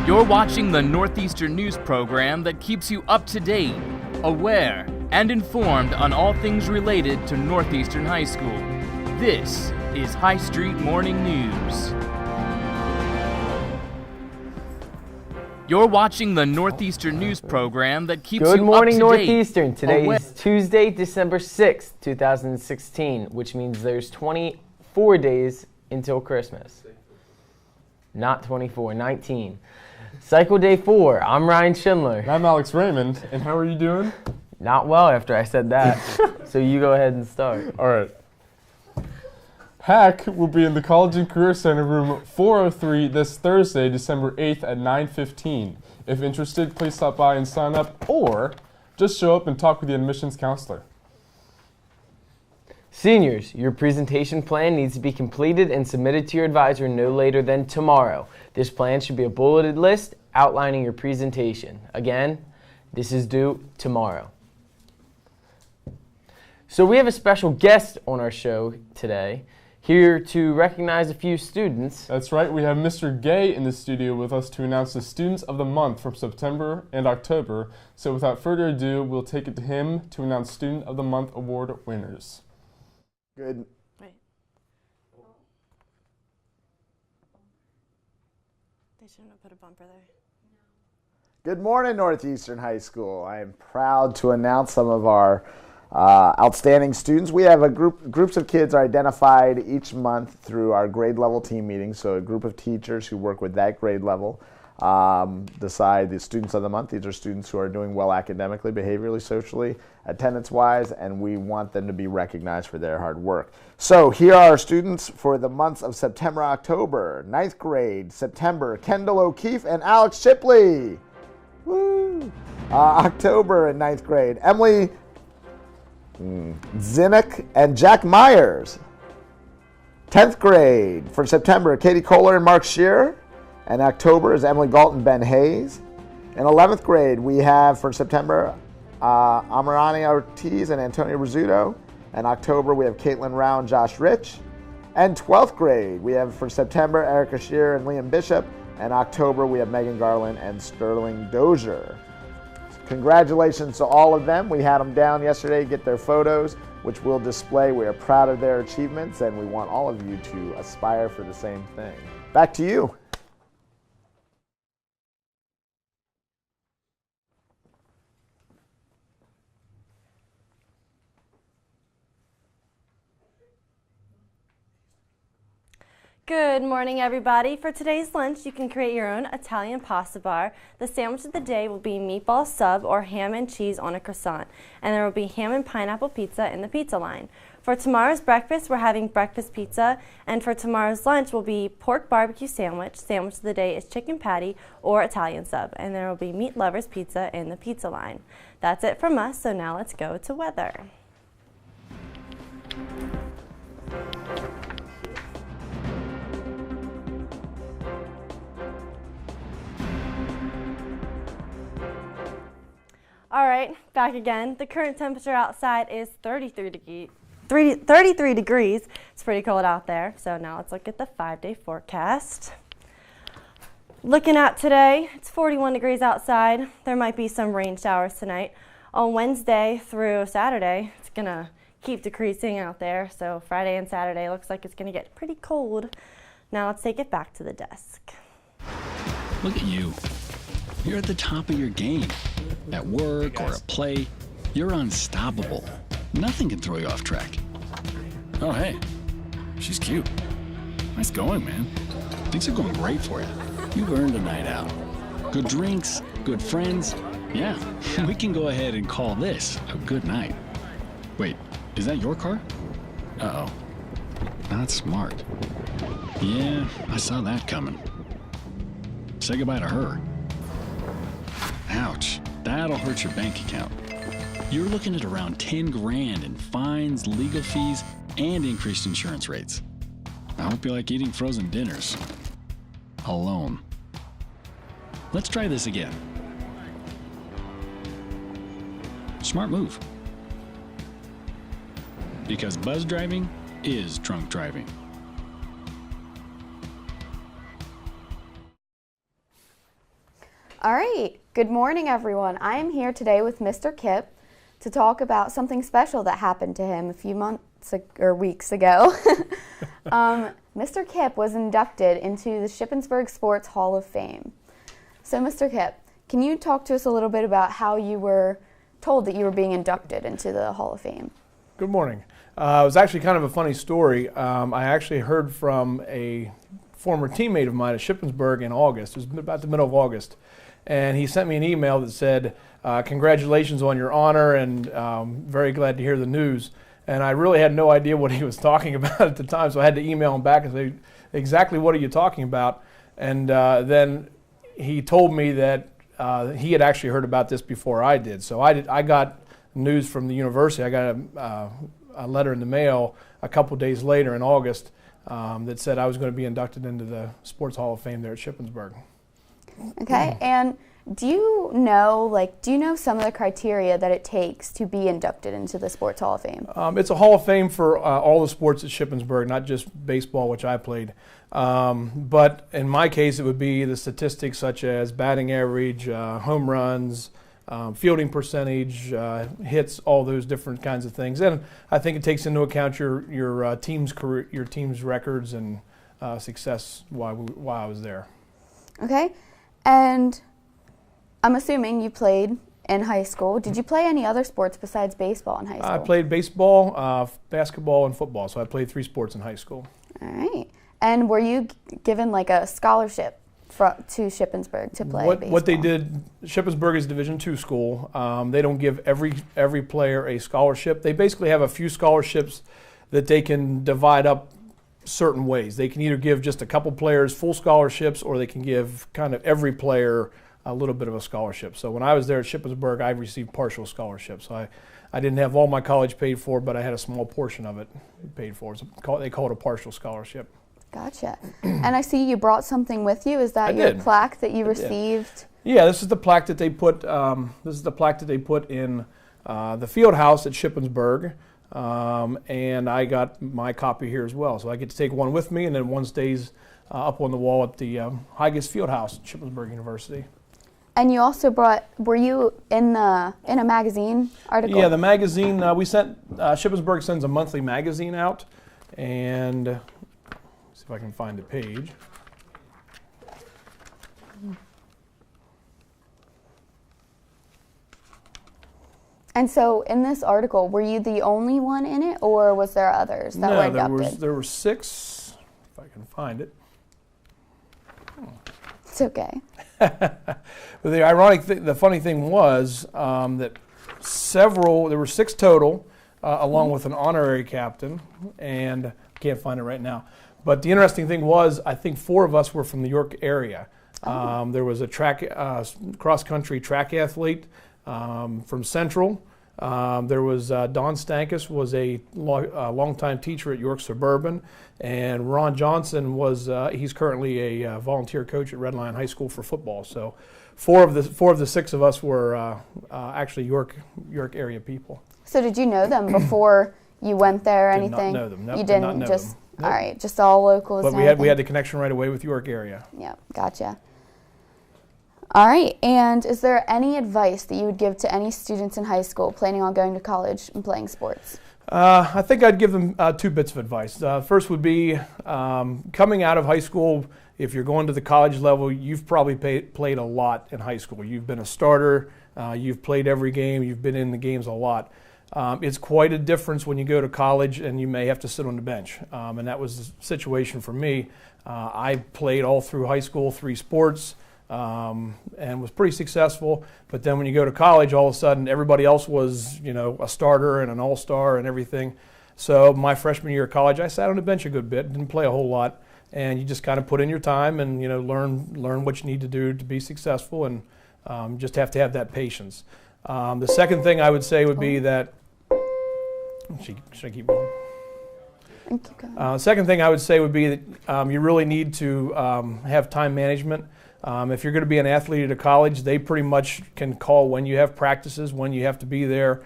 You're watching the Northeastern news program that keeps you up to date, aware, and informed on all things related to Northeastern High School. This is High Street Morning News. You're watching the Northeastern news program that keeps you up to date. Good morning, Northeastern. Today is Tuesday, December 6th, 2016, which means there's 24 days until Christmas. Not 24, 19. Cycle day 4. I'm Ryan Schindler. I'm Alex Raymond, and how are you doing? Not well after I said that, so you go ahead and start. All right. Hack will be in the College and Career Center, room 403, this Thursday, December 8th at 9:15. If interested, please stop by and sign up, or just show up and talk with the admissions counselor. Seniors, your presentation plan needs to be completed and submitted to your advisor no later than tomorrow. This plan should be a bulleted list outlining your presentation. Again, this is due tomorrow. So we have a special guest on our show today, here to recognize a few students. That's right, we have Mr. Gay in the studio with us to announce the Students of the Month from September and October. So without further ado, we'll take it to him to announce Student of the Month award winners. Good. Wait. They shouldn't have put a bumper there. Good morning, Northeastern High School. I am proud to announce some of our outstanding students. We have groups of kids are identified each month through our grade level team meetings. So a group of teachers who work with that grade level decide the Students of the Month. These are students who are doing well academically, behaviorally, socially, attendance-wise, and we want them to be recognized for their hard work. So here are our students for the months of September, October. 9th grade, September, Kendall O'Keefe and Alex Shipley. Woo! October in 9th grade, Emily Zinnick and Jack Myers. 10th grade for September, Katie Kohler and Mark Shearer. And October is Emily Galt and Ben Hayes. In 11th grade, we have for September, Amarani Ortiz and Antonio Rizzuto. And October, we have Caitlin Rao and Josh Rich. And 12th grade, we have for September, Erica Shearer and Liam Bishop. And October, we have Megan Garland and Sterling Dozier. Congratulations to all of them. We had them down yesterday to get their photos, which we'll display. We are proud of their achievements, and we want all of you to aspire for the same thing. Back to you. Good morning, everybody. For today's lunch, you can create your own Italian pasta bar. The sandwich of the day will be meatball sub or ham and cheese on a croissant, and there will be ham and pineapple pizza in the pizza line. For tomorrow's breakfast, we're having breakfast pizza, and for tomorrow's lunch will be pork barbecue sandwich. Sandwich of the day is chicken patty or Italian sub, and there will be meat lovers pizza in the pizza line. That's it from us, so now let's go to weather. All right, back again. The current temperature outside is 33 degrees. It's pretty cold out there. So now let's look at the 5-day forecast. Looking at today, it's 41 degrees outside. There might be some rain showers tonight. On Wednesday through Saturday, it's going to keep decreasing out there. So Friday and Saturday looks like it's going to get pretty cold. Now let's take it back to the desk. Look at you. You're at the top of your game. At work or at play, you're unstoppable. Nothing can throw you off track. Oh, hey, she's cute. Nice going, man. Things are going great for you. You've earned a night out. Good drinks, good friends. Yeah, we can go ahead and call this a good night. Wait, is that your car? Uh-oh. Not smart. Yeah, I saw that coming. Say goodbye to her. Ouch, that'll hurt your bank account. You're looking at around 10 grand in fines, legal fees, and increased insurance rates. I hope you like eating frozen dinners. Alone. Let's try this again. Smart move. Because buzz driving is drunk driving. All right. Good morning, everyone. I am here today with Mr. Kip to talk about something special that happened to him a few weeks ago. Mr. Kip was inducted into the Shippensburg Sports Hall of Fame. So, Mr. Kip, can you talk to us a little bit about how you were told that you were being inducted into the Hall of Fame? Good morning. It was actually kind of a funny story. I actually heard from a former teammate of mine at Shippensburg in August. It was about the middle of August. And he sent me an email that said, congratulations on your honor, and very glad to hear the news. And I really had no idea what he was talking about at the time, so I had to email him back and say, exactly what are you talking about? And then he told me that he had actually heard about this before I did. So I got news from the university. I got a letter in the mail a couple days later in August that said I was going to be inducted into the Sports Hall of Fame there at Shippensburg. Okay, and do you know some of the criteria that it takes to be inducted into the Sports Hall of Fame? It's a Hall of Fame for all the sports at Shippensburg, not just baseball, which I played. But in my case, it would be the statistics such as batting average, home runs, fielding percentage, hits, all those different kinds of things. And I think it takes into account your team's career, your team's records and success while I was there. Okay, and I'm assuming you played in high school. Did you play any other sports besides baseball in high school? I played baseball, basketball, and football. So I played 3 sports in high school. All right. And were you given like a scholarship to Shippensburg to play baseball? What they did, Shippensburg is a Division II school. They don't give every player a scholarship. They basically have a few scholarships that they can divide up certain ways. They can either give just a couple players full scholarships, or they can give kind of every player a little bit of a scholarship. So when I was there at Shippensburg, I received partial scholarships. So I didn't have all my college paid for, but I had a small portion of it paid for. So they call it a partial scholarship. Gotcha. And I see you brought something with you. Is that your plaque that you received? Yeah, this is the plaque that they put. In the field house at Shippensburg, and I got my copy here as well. So I get to take one with me, and then one stays up on the wall at the Higas Field House at Shippensburg University. And you also were you in a magazine article? Yeah, the magazine, Shippensburg sends a monthly magazine out, and see if I can find the page. And so in this article, were you the only one in it, or was there others that were inducted? No, there were 6, if I can find it. It's okay. But the funny thing was that there were 6 total, along with an honorary captain, and I can't find it right now. But the interesting thing was, I think 4 of us were from the York area. There was a cross-country track athlete from Central. There was Don Stankus, was a longtime teacher at York Suburban, and Ron Johnson he's currently a volunteer coach at Red Lion High School for football. So 4 of the 6 of us were actually York area people. So did you know them before you went there or anything? Did not know them. Nope, you did didn't not know just them. Nope. All right, just all locals. But we had the connection right away with York area. Yeah, gotcha. All right, and is there any advice that you would give to any students in high school planning on going to college and playing sports? I think I'd give them 2 bits of advice. First would be coming out of high school, if you're going to the college level, you've probably played a lot in high school. You've been a starter, you've played every game, you've been in the games a lot. It's quite a difference when you go to college and you may have to sit on the bench. And that was the situation for me. I played all through high school, 3 sports. And was pretty successful, but then when you go to college, all of a sudden everybody else was, a starter and an all-star and everything. So my freshman year of college, I sat on the bench a good bit, didn't play a whole lot, and you just kind of put in your time and learn what you need to do to be successful, and just have to have that patience. The second thing I would say would be that should I keep going? Second thing I would say would be that you really need to have time management. If you're going to be an athlete at a college, they pretty much can call when you have practices, when you have to be there.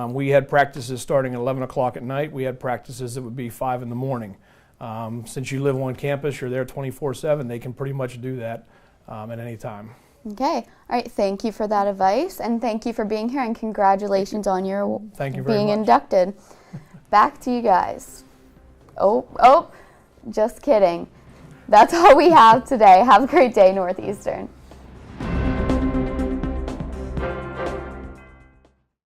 We had practices starting at 11 o'clock at night. We had practices that would be 5 in the morning. Since you live on campus, you're there 24/7, they can pretty much do that at any time. Okay. All right. Thank you for that advice, and thank you for being here, and congratulations on your Thank you very being much. inducted. Back to you guys. Oh, just kidding. That's all we have today. Have a great day, Northeastern.